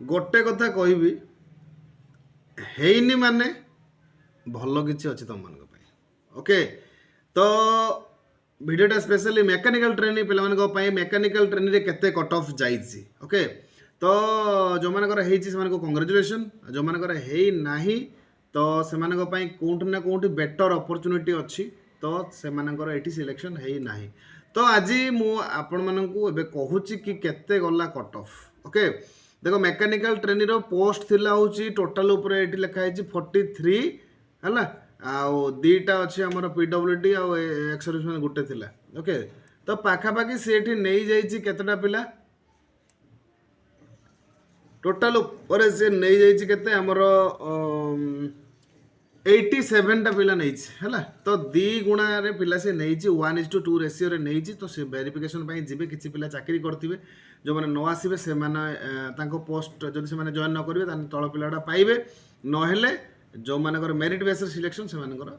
गोटे कथा कहबी ହେଇନି ମାନେ ଭଲ କିଛି ଅଛି ତମମାନଙ୍କ ପାଇଁ। ଓକେ, ତ ଭିଡ଼ିଓଟା ସ୍ପେଶାଲି ମେକାନିକାଲ ଟ୍ରେନିଂ ପିଲାମାନଙ୍କ ପାଇଁ। ମେକାନିକାଲ ଟ୍ରେନିଂରେ କେତେ କଟ୍ ଅଫ୍ ଯାଇଛି। ଓକେ, ତ ଯେଉଁମାନଙ୍କର ହେଇଛି ସେମାନଙ୍କୁ କଂଗ୍ରାଚୁଲେସନ୍, ଯେଉଁମାନଙ୍କର ହେଇନାହିଁ ତ ସେମାନଙ୍କ ପାଇଁ କେଉଁଠି ନା କେଉଁଠି ବେଟର୍ ଅପରଚ୍ୟୁନିଟି ଅଛି, ତ ସେମାନଙ୍କର ଏଠି ସିଲେକ୍ସନ୍ ହେଇନାହିଁ। ତ ଆଜି ମୁଁ ଆପଣମାନଙ୍କୁ ଏବେ କହୁଛି କି କେତେ ଗଲା କଟ୍ ଅଫ୍। ଓକେ, ଦେଖ ମେକାନିକାଲ ଟ୍ରେନିଂର ପୋଷ୍ଟ ଥିଲା ହେଉଛି ଟୋଟାଲ ଉପରେ ଏଠି ଲେଖା ହେଇଛି 43 ହେଲା, ଆଉ ଦୁଇଟା ଅଛି ଆମର PWD ଆଉ ଏକ୍ସ ସର୍ଭିସମ୍ୟାନ୍ ଗୋଟେ ଥିଲା। ଓକେ, ତ ପାଖାପାଖି ସେ ଏଠି ନେଇଯାଇଛି କେତେଟା ପିଲା, ଟୋଟାଲ ଉପରେ ସେ ନେଇଯାଇଛି କେତେ ଆମର 87ଟା ପିଲା ନେଇଛି ହେଲା। ତ 2 ଗୁଣାରେ ପିଲା ସେ ନେଇଛି, 1:2 ରେସିଓରେ ନେଇଛି। ତ ସେ ଭେରିଫିକେସନ୍ ପାଇଁ ଯିବେ, କିଛି ପିଲା ଚାକିରି କରିଥିବେ, ଯେଉଁମାନେ ନ ଆସିବେ ସେମାନେ ତାଙ୍କ ପୋଷ୍ଟ ଯଦି ସେମାନେ ଜଏନ୍ ନ କରିବେ ତାହେଲେ ତଳ ପିଲାଟା ପାଇବେ, ନହେଲେ ଯେଉଁମାନଙ୍କର ମେରିଟ୍ ବେସ୍ରେ ସିଲେକ୍ସନ୍ ସେମାନଙ୍କର।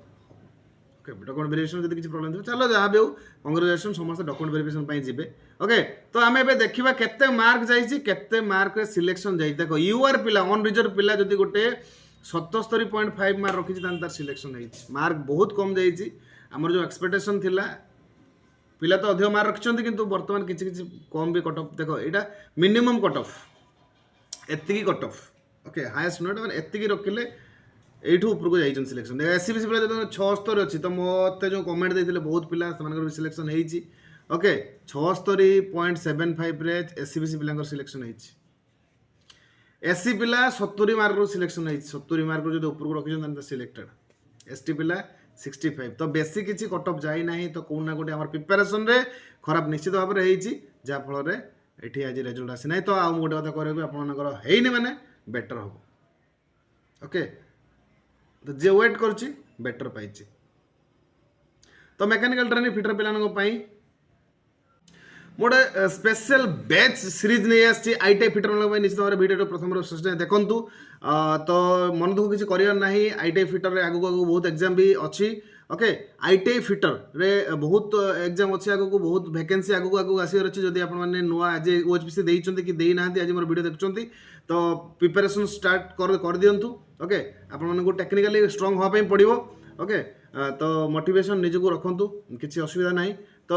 ଓକେ, ଡକୁମେଣ୍ଟ ଭେରିଫିକେସନ୍ ଯଦି କିଛି ପ୍ରୋବ୍ଲେମ୍ ଥିବ ଚାଲ ଯାହା ବି ହଉ କଂଗ୍ରାଚୁଲେସନ୍, ସମସ୍ତେ ଡକୁମେଣ୍ଟ ଭେରିଫିକେସନ୍ ପାଇଁ ଯିବେ। ଓକେ, ତ ଆମେ ଏବେ ଦେଖିବା କେତେ ମାର୍କ ଯାଇଛି, କେତେ ମାର୍କରେ ସିଲେକ୍ସନ୍ ଯାଇଛି। ଦେଖ ୟୁଆର୍ ପିଲା ଅନ୍ ରିଜର୍ଭ ପିଲା ଯଦି ଗୋଟେ 77.5 ମାର୍କ ରଖିଛି ତାହେଲେ ତାର ସିଲେକ୍ସନ୍ ହେଇଛି। ମାର୍କ ବହୁତ କମ୍ ଯାଇଛି, ଆମର ଯେଉଁ ଏକ୍ସପେକ୍ଟେସନ୍ ଥିଲା ପିଲା ତ ଅଧିକ ମାର୍କ ରଖିଛନ୍ତି କିନ୍ତୁ ବର୍ତ୍ତମାନ କିଛି କିଛି କମ୍ ବି କଟ୍ ଅଫ୍। ଦେଖ ଏଇଟା ମିନିମମ୍ କଟ୍ ଅଫ୍, ଏତିକି କଟ୍ ଅଫ୍। ଓକେ, ହାଏଷ୍ଟ ନୁହେଁ ମାନେ ଏତିକି ରଖିଲେ এইঠু উপরକୁ ଯାଇଛନ୍ତି ସିଲେକ୍ସନ୍। SCBC ପିଲା ଯଦି 76 ଅଛି ତ ମୋତେ ଯେଉଁ କମେଣ୍ଟ ଦେଇଥିଲେ ବହୁତ ପିଲା ସେମାନଙ୍କର ବି ସିଲେକ୍ସନ୍ ହେଇଛି। ଓକେ, 76.75ରେ SCBC ପିଲାଙ୍କର ସିଲେକ୍ସନ୍ ହେଇଛି। SC ପିଲା 70 ମାର୍କରୁ ସିଲେକ୍ସନ୍ ହେଇଛି, 70 ମାର୍କରୁ ଯଦି ଉପରକୁ ରଖିଛନ୍ତି ତାହେଲେ ସିଲେକ୍ଟେଡ୍। ST ପିଲା 65। ତ ବେଶୀ କିଛି କଟ୍ ଅଫ୍ ଯାଇନାହିଁ, ତ କେଉଁଠି ନା କେଉଁଠି ଆମର ପ୍ରିପାରେସନ୍ରେ ଖରାପ ନିଶ୍ଚିତ ଭାବରେ ହେଇଛି, ଯାହାଫଳରେ ଏଠି ଆଜି ରେଜଲ୍ଟ ଆସିନାହିଁ। ତ ଆଉ ମୁଁ ଗୋଟେ କଥା କହିବି, ଆପଣମାନଙ୍କର ହେଇନି ମାନେ ବେଟର୍ ହେବ। ଓକେ, ତ ଯିଏ ୱେଟ୍ କରୁଛି ବେଟର୍ ପାଇଛି। ତ ମେକାନିକାଲ ଟ୍ରେନିଂ ଫିଟର ପିଲାମାନଙ୍କ ପାଇଁ ଗୋଟେ ସ୍ପେଶାଲ ବ୍ୟାଚ୍ ସିରିଜ୍ ନେଇ ଆସିଛି ITI ଫିଟରମାନଙ୍କ ପାଇଁ। ନିଶ୍ଚିତ ଭାବରେ ଭିଡ଼ିଓର ପ୍ରଥମରୁ ଶେଷ ଯାଏଁ ଦେଖନ୍ତୁ। ତ ମନ ଦୁଃଖ କିଛି କରିବାର ନାହିଁ, ITI ଫିଟରରେ ଆଗକୁ ଆଗକୁ ବହୁତ ଏକ୍ଜାମ୍ ବି ଅଛି। ଓକେ, ITI ଫିଟରରେ ବହୁତ ଏକ୍ଜାମ୍ ଅଛି ଆଗକୁ, ବହୁତ ଭ୍ୟାକେନ୍ସି ଆଗକୁ ଆଗକୁ ଆସିବାର ଅଛି। ଯଦି ଆପଣମାନେ ନୂଆ ଆଜି OHPC ଦେଇଛନ୍ତି କି ଦେଇନାହାନ୍ତି, ଆଜି ମୋର ଭିଡ଼ିଓ ଦେଖୁଛନ୍ତି ତ ପ୍ରିପାରେସନ୍ ଷ୍ଟାର୍ଟ କରିଦିଅନ୍ତୁ। ଓକେ, ଆପଣମାନଙ୍କୁ ଟେକ୍ନିକାଲି ଷ୍ଟ୍ରଙ୍ଗ ହେବା ପାଇଁ ପଡ଼ିବ। ଓକେ, ତ ମୋଟିଭେସନ୍ ନିଜକୁ ରଖନ୍ତୁ, କିଛି ଅସୁବିଧା ନାହିଁ। ତ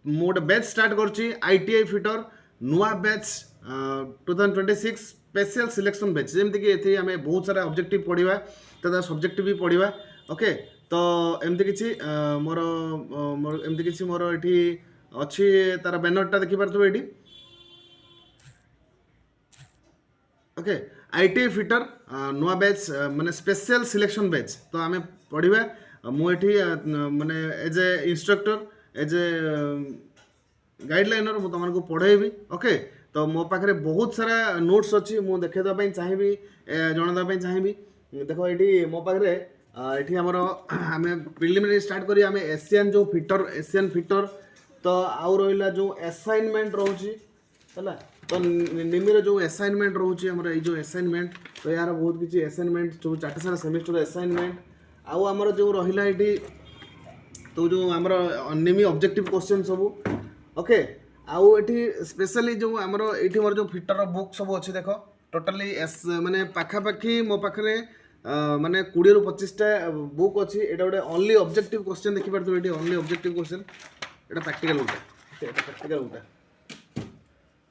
ମୁଁ ଗୋଟେ ବ୍ୟାଚ୍ ଷ୍ଟାର୍ଟ କରୁଛି ITI ଫିଟର ନୂଆ ବ୍ୟାଚ୍ 2026 ସ୍ପେଶିଆଲ ସିଲେକ୍ସନ୍ ବ୍ୟାଚ୍। ଯେମିତିକି ଏଥିରେ ଆମେ ବହୁତ ସାରା ଅବଜେକ୍ଟିଭ୍ ପଢ଼ିବା, ତା ସବଜେକ୍ଟିଭ୍ ବି ପଢ଼ିବା। ଓକେ, ତ ଏମିତି କିଛି ଏମିତି କିଛି ମୋର ଏଠି ଅଛି, ତାର ବ୍ୟାନରଟା ଦେଖିପାରୁଥିବେ ଏଇଠି। ओके, ITI फिटर नुआ बैच माने स्पेशल सिलेक्शन बैच तो आम पढ़ा मुझे माने as a instructor as a guideliner मुझे तुमको पढ़ेबी। ओके, तो मो पाखे बहुत सारा नोट्स अच्छी मुझे देखेदापी चाहिए, जनवापी चाहिए। देख ये मो पाखे ये आमर आम प्रिलिमिनारी स्टार्ट करी आम एशियन जो फिटर तो आउ रहा जो असाइनमेंट रोचे है, तो निमिर जो असाइनमेंट रोचे आमर ये जो असाइनमेंट तो यार बहुत किसी असाइनमेंट जो 4 सारा सेमिस्टर असाइनमेंट आउ आमर जो रहा ये तो जो आमर निमी ऑब्जेक्टिव क्वेश्चन सब। ओके, आउ ये स्पेशली जो आमर ये मोर जो फिटर बुक सब अच्छी देख टोटाली माने पाखापाखि मो पाखे माने 20 ରୁ 25टा बुक अच्छी। ये गोटे ओनली ऑब्जेक्टिव क्वेश्चन देखिए ये ओनली ऑब्जेक्टिव क्वेश्चन, ये प्रैक्टिकल गोटे प्रैक्टिकल गोटे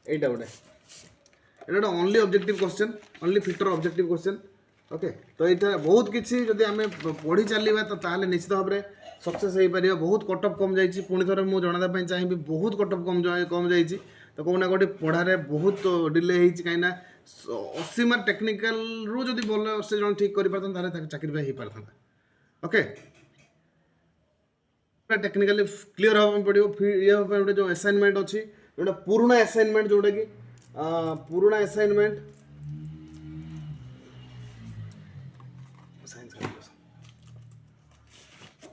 এইটা গোটে এটা গোটে only objective question, only fitter objective question. Okay, তো এইটা বহুত কিছু যদি আমি পড়ি চালিবা তো তাহলে নিশ্চিত ভাবে सक्सेस हो पार। बहुत कट अफ कम जाइए, पुणी थे मुझे जनाया चाहिए बहुत कट अफ कम जाइए। तो कौना गोटे पढ़ारे बहुत डिले कहीं 80 मार्क टेक्निकल रू जब भल से जन ठीक कर पार्थ चाकरी हो पार्थ। ओके, टेक्निकाली क्लीयर हाँ पड़ो। ये गोटे जो असाइनमेंट अच्छी जोटा पुराना असाइनमेंट जोटा कि पुराना असाइनमेंट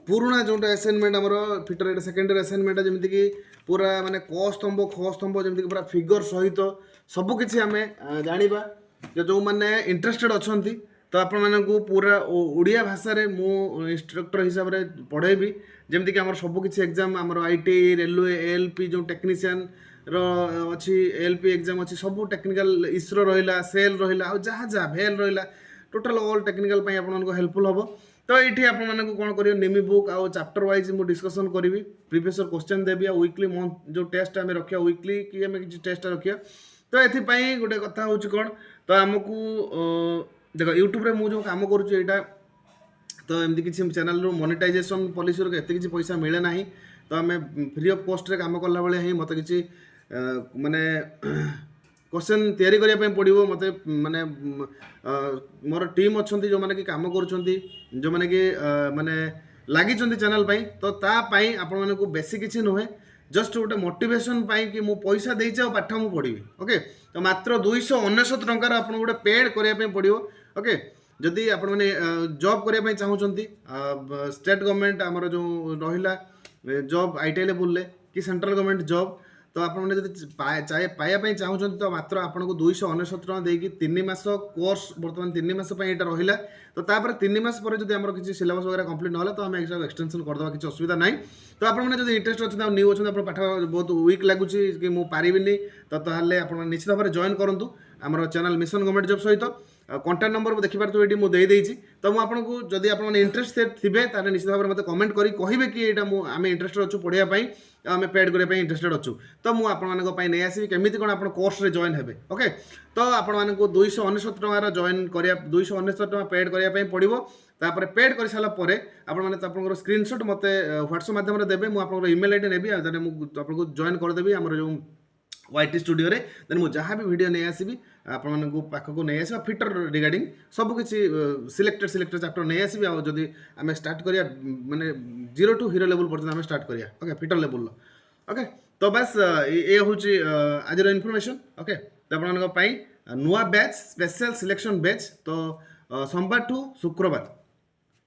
पुराना जोटा असाइनमेंट आमर फिटर ये सेकेंडरी असाइनमेंट जमीक कि पूरा माने क स्तंभ ख स्तंभ जमीक पूरा फिगर सहित सबकि आम जाना जो मैंने इंटरेस्टेड अच्छा तो आपण मानू पूरा ओडिया भाषा रे मु इंस्ट्रक्टर हिसाब से पढ़ेबी। जमीक आम सबकि एग्जाम आम ITI रेलवे ALP जो टेक्नीशियन रो अच्छी एलपी एग्जाम अच्छी सब टेक्निकल इसरो रहा सेल रहा जहाँ जहाँ भेल रहा टोटाल ऑल टेक्निकल आपको हेल्पफुल हम तो ये आपको कौन कर निमी बुक आउ चैप्टर वाइज मुझे डिस्कसन करी प्रीवियस क्वेश्चन देवी आ वीकली मंथ जो टेस्ट आम रखा वीकली कि आम किसी टेस्ट रखा तो ये गोटे कथा हूँ कौन तो आमको देख यूट्यूब रे मुझे काम करुँचा तो एमती किसी चैनल रू मोनेटाइजेशन पॉलिसी रू एत किसी पैसा मिले ना तो आम फ्री ऑफ कॉस्ट रे काम कला बेले ही मत किसी माने क्वेश्चन तैयारी करने पड़ो मत माने मोर टीम अच्छा जो मैंने कि काम कर जो मैंने कि माने लगी चैनल तो तापाई आपण को बेसी किसी नुहे जस्ट गोटे मोटिवेशन कि मु पैसा देचे और पाठ मुझे पढ़ी ओके तो मात्र 299 टंकार आप गोटे पेड करने पड़ो ओके जदि आपण मैंने जॉब करने चाहूँगी स्टेट गवर्नमेंट आमर जो रहा जॉब आईटीआई लेवल कि सेंट्रल गवर्नमेंट जॉब तो आपने जब पाइबापी चाहूँ तो मात्र आपको 299 टका देकी 3 मास कोर्स बर्तमान 3 मास यहाँ रहा तो तापर 3 मास पर जब आम किसी सिलेबस वगैरह कंप्लीट ना तो आम एग्जाम एक्सटेंशन करदे किसी असुविधा ना तो आपने इंटरेस्ट अच्छे न्यू अच्छे पाठ बहुत वीक लगुच कि मुझे पारिनी तो निश्चित भाव में जॉइन करूँ आम चैनल मिशन गवर्नमेंट जॉब सहित कॉन्टैक्ट नंबर मुझे देखिपारे ये मुझे देदेजी तो मुझे जदि आप इंटरेस्ट थे ताले निश्चित भाव में मतलब कमेंट करी कहे कि यहाँ आम इंटरेस्टेड अच्छु पढ़ाई आम पेड करने इंटरेस्टेड अच्छु तो मुझे नहीं आसवि केमी कौन आप कोर्स रे जॉइन हे ओके तो आपको 299 टकर जॉइन कर 299 टका पेड करने पड़ो तापर पेड कर सारापर आप स्क्रीनशॉट मत व्हाट्सएप माध्यम देवे मुझे ईमेल आईडी नेबी आपको जॉइन करदेवी आम जो YT स्टूडियो रे देन मुझे जहाँ भी वीडियो नहीं आसबि आपको पाखक नहीं आसवा फिटर रिगार्डिंग सब किसी सिलेक्टेड चैप्टर नहीं आसबि आ जदि आम स्टार्ट करिया माने 0 टू हीरो लेवल पर्यंत आम स्टार्ट करिया ओके फिटर लेवल ओके तो बस ये हूँ आज इनफॉरमेशन ओके तो आपन नुआ बैच स्पेशल सिलेक्शन बैच तो सोमवार टू शुक्रवार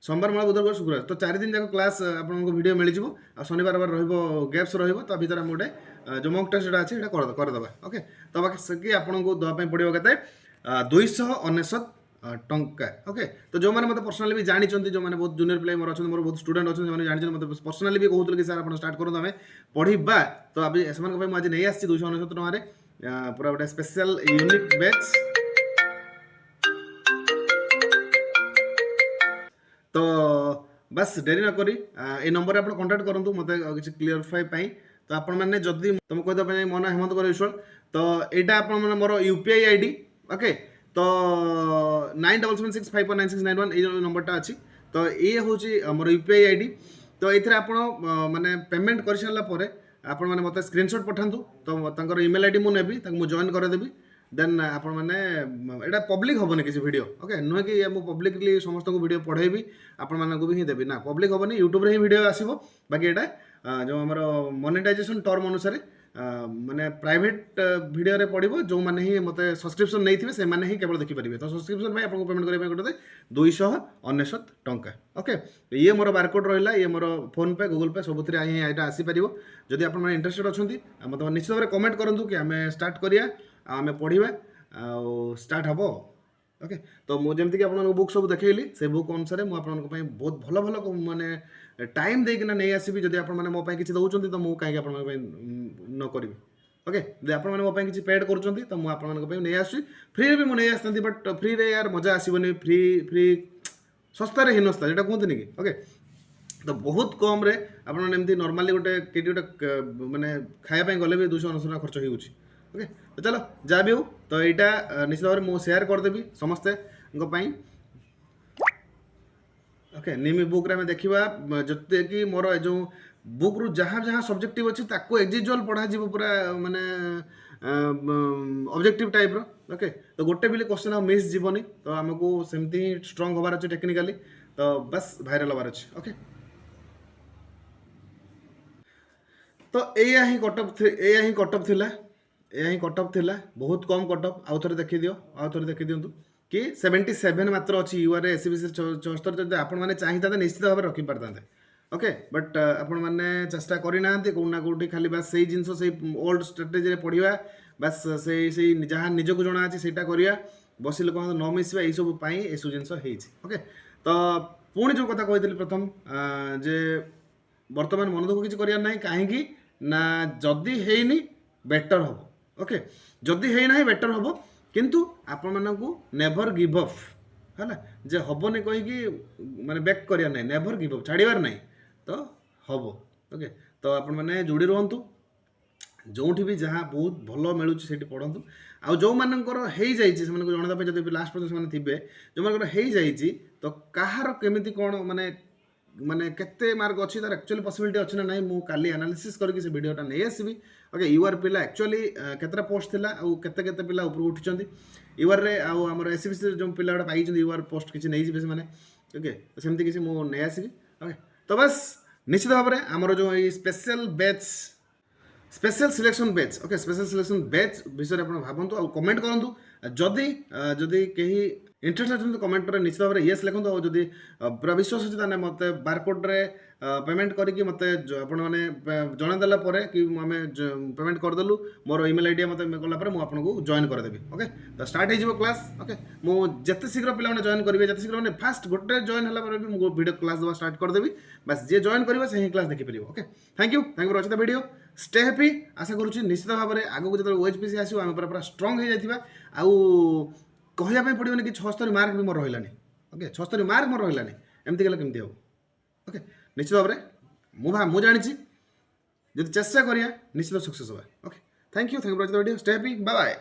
सोमवार मंगल बुधवार शुक्रवार तो 4 दिन जाक क्लास आपको वीडियो मिल जाव आ शनिवार बार गैप्स तो भीतर आम गोटे जो मॉक टेस्ट अच्छे करदे ओके तो बाकी आपको देवाई पड़ो के 299 टंका ओके तो जो मैंने मतलब पर्सनाली भी जानी जो मैंने बहुत जूनियर प्ले मोर अच्छे मोर बहुत स्टूडेंट अच्छे जो जानी मतलब पर्सनाली भी कहते कि सर आप स्टार्ट करूँ आम पढ़ा तो अभी से मुझे नहीं आसी 299 टकर पूरा गोटे स्पेशल यूनिक बैच तो बस डेरी न करी ए नंबर आप कांटेक्ट करूँ मत किसी क्लीयरफाई तो आपण मैंने जदि तुम कहते मो ना हेमंत कर विश्वाल तो यहाँ आप मोर यूपीआई आईडी ओके तो 9776549691 ये नंबरटा अच्छी तो ये हूँ मोर यूपीआई आईडी तो ये आप माने पेमेंट कर सारापर आपण मैंने मत स्क्रीनशॉट पठातु तो ईमेल आईडी मुझे नेबी मुझे जॉइन करदेवी देन आपण मैंने एटा पब्लिक हेनी किसी वीडियो ओके नुहे कि मुझे पब्लिकली समस्त को वीडियो पढ़ेबी आपण मानक भी ही देवी ना पब्लिक हेनी यूट्यूब ही वीडियो आसो बाकी यहाँ जो आमर मोनेटाइजेशन टर्म अनुसार माने प्राइवेट वीडियो रे पड़ो जो मैंने ही मत सब्सक्रिप्शन नहीं थे से मैंने ही केवल देखिपारे तो सब्सक्रिप्शन में आपको पेमेंट करने गोटे 299 टंका ओके ये मोर बारकोड रहा ये मोर फोन पे गूगल पे सब यहाँ आसीपर जदि आप इंटरेस्टेड अच्छा मतलब निश्चित भाव में कमेंट करूँ कि आम स्टार्ट करिया आम पढ़ा स्टार्ट हम ओके तो मुझे कि आपको बुक सब देखली से बुक अनुसार मुझे बहुत भल भल माने टाइम देकिना नहीं आसबि जदि आप मो किसी दौरान तो मुझे कहीं न करी ओके जब आप मो किसी पेड कर तो मुझे नहीं आसुँ फ्री भी मुझे नहीं आसती बट फ्री रे यार मजा आसबनी फ्री फ्री सस्तार हीनस्ता जो कहते कि ओके तो बहुत कम रे आपमती नॉर्मली गोटे कि गोटे माने खायापी गले भी 299 खर्च हो ओके तो चलो जहाँ भी हो तो यहाँ निश्चित भाव में मुझे सेयार करदेवी समस्ते ओके निमी बुक रे देखा जते कि मोर जो बुक रु जहाँ जहाँ सब्जेक्टिव अच्छी ताको एक्जिजुअल पढ़ा जीव पूरा माने ऑब्जेक्टिव टाइप रो ओके तो गोटे भी क्वेश्चन मिस जीवनी तो आमको सेमती स्ट्रांग होबार अच्छे टेक्निकली तो बस भाइराल होबार अच्छे ओके तो या ही कटअप थिला यही कटअप थिला बहुत कम कटअप आउ थे देखी दियो आउ थे देखी दिंतु कि 77 मात्र अच्छी यूआर एसबीसी 74 जब आपण मैंने चाहिए निश्चित भाव में रखी पारते ओके बट आपण मैंने चेष्टा करना कौटना कौटी खाली बस से जिन से ओल्ड स्ट्राटेजी पढ़ा बस से जहाँ निजक जना अच्छे से बस लोक न मिसवा यही सब ये सब जिन ओके तो पुणी जो कथा कही प्रथम जे बर्तमान मन दुख किसी करार ना कहीं ना जदि हैनी बेटर हम ओके जदि है ना बेटर हम किंतु आपण मानकू नेभर गिव अप है जे हेनी कहीकि माने बैक करिया नहीं नेभर गिव अप छाड़िबार नहीं तो हम ओके तो आपण मैंने जोड़ी रुहतु जोठी भी जहाँ बहुत भल मिलूँ से पढ़ु आउ जो मानकर हो जाना जब लास्ट पर्यटन से थे जो मान हो तो कହାର केमी कौन माने माने केते मार्क अच्छी तार एक्चुअली पॉसिबिलिटी अच्छी ना नहीं मु काली एनालिसिस करके से वीडियोटा नहीं आसबि ओके यूआर पिला एक्चुअली केतरा पोस्ट थिला आ केते केते पिला ऊपर उठिचंती यूआर रे आ हमर एसबीसी जो पिला पाई यूआर पोस्ट किसी नहीं जिबे माने ओके तो सेमती किसी मु नहीं आसबि ओके तो बस निश्चित भाव में आमर जो special batch special selection batch okay special selection batch विषय आप भावतु आ कमेंट करूँ जदि जदि कहीं इंटरेस्ट अच्छे कमेंट पर निश्चित भाव में येस लिखुँ और जदि पूरा विश्वास अच्छे मत बारकोड्रे पेमेंट करके मत आपने जनईदेला कि आम पेमेंट करदेलु मोर इमेल आईडी मत गलापर मुझे जॉइन करदेवी ओके तो स्टार्ट हो क्लास ओके मुझे शीघ्र पे जॉइन करेंगे जिते शीघ्र मैंने फास्ट गोटे जॉइन है वीडियो क्लास देवा स्टार्ट करदेवी बस जी जॉइन करेंगे से ही क्लास देखिपर okay thank you for watching the video stay happy आशा करुँच निश्चित भाव में आगक जो ओएचपीसी आसो आम पूरा स्ट्रंग हो जाइए आउ कहवाई पड़ोनी कि 76 मार्क भी मोर रही ओके 76 मार्क मोर रही एमती गले केमती हम ओके निश्चित भाव में मुझे जानी जब चेष्टा करिया निश्चित सक्सेस हुआ okay thank you for watching the video stay happy bye bye.